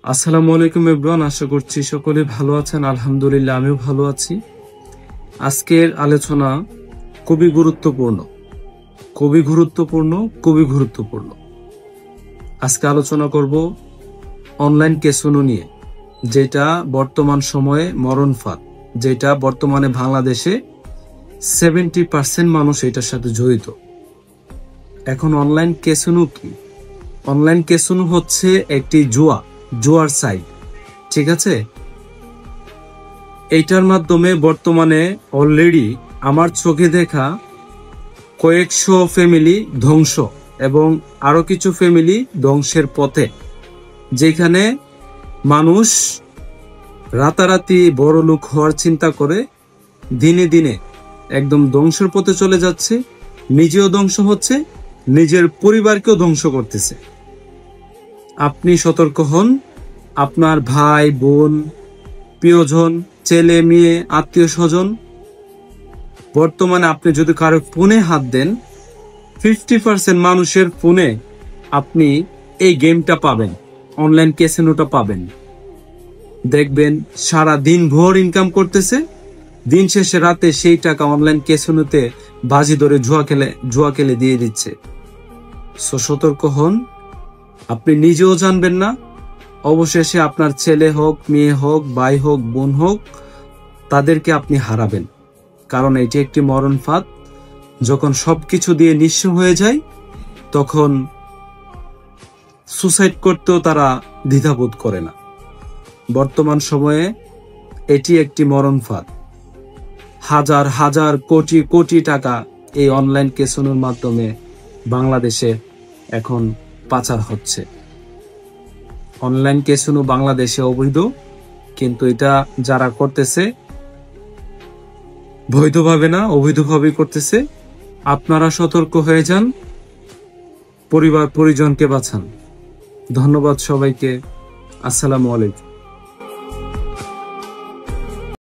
আসসালামু আলাইকুম এভরিওয়ান, আশা করছি সকলে ভালো আছেন। আলহামদুলিল্লাহ আমিও ভালো আছি। আজকের আলোচনা খুবই গুরুত্বপূর্ণ খুবই গুরুত্বপূর্ণ খুবই গুরুত্বপূর্ণ আজকে আলোচনা করব অনলাইন ক্যাসিনো নিয়ে, যেটা বর্তমান সময়ে মরণ ফাঁদ, যেটা বর্তমানে বাংলাদেশে 70% মানুষ এটার সাথে জড়িত। এখন অনলাইন ক্যাসিনো কি? অনলাইন ক্যাসিনো হচ্ছে একটি জুয়ার সাইট, ঠিক আছে? এইটার মাধ্যমে বর্তমানে অলরেডি আমার চোখে দেখা কয়েকশো ফ্যামিলি ধ্বংস এবং আরো কিছু ফ্যামিলি ধ্বংসের পথে, যেখানে মানুষ রাতারাতি বড় লোক হওয়ার চিন্তা করে দিনে দিনে একদম ধ্বংসের পথে চলে যাচ্ছে, নিজেও ধ্বংস হচ্ছে, নিজের পরিবারকেও ধ্বংস করতেছে। আপনি সতর্ক হন। আপনার ভাই বোন, প্রিয়জন, ছেলে মেয়ে, আত্মীয় স্বজন, বর্তমানে আপনি যদি কারো ফোনে হাত দেন, 50% মানুষের ফোনে আপনি এই গেমটা পাবেন, অনলাইন ক্যাসিনোটা পাবেন। দেখবেন সারা দিন ভোর ইনকাম করতেছে, দিন শেষে রাতে সেই টাকা অনলাইন ক্যাসিনোতে বাজি ধরে জুয়া খেলে দিয়ে দিচ্ছে। সতর্ক হন। আপনি নিজেও জানবেন না, অবশেষে আপনার ছেলে হোক, মেয়ে হোক, ভাই হোক, বোন হোক, তাদেরকে আপনি হারাবেন। কারণ এটি একটি মরণ ফাঁদ। যখন সবকিছু দিয়ে নিঃস্ব হয়ে যায়, তখন সুসাইড করতেও তারা দ্বিধাবোধ করে না। বর্তমান সময়ে এটি একটি মরণ ফাঁদ। হাজার হাজার কোটি কোটি টাকা এই অনলাইন ক্যাসিনোর মাধ্যমে বাংলাদেশে এখন পাচার হচ্ছে। অনলাইন ক্যাসিনো বাংলাদেশে অবৈধ, কিন্তু এটা যারা করতেছে বৈধভাবে না, অবৈধভাবে করতেছে। আপনারা সতর্ক হয়ে যান, পরিবার পরিজনকে বাঁচান। ধন্যবাদ সবাইকে। আসসালামু আলাইকুম।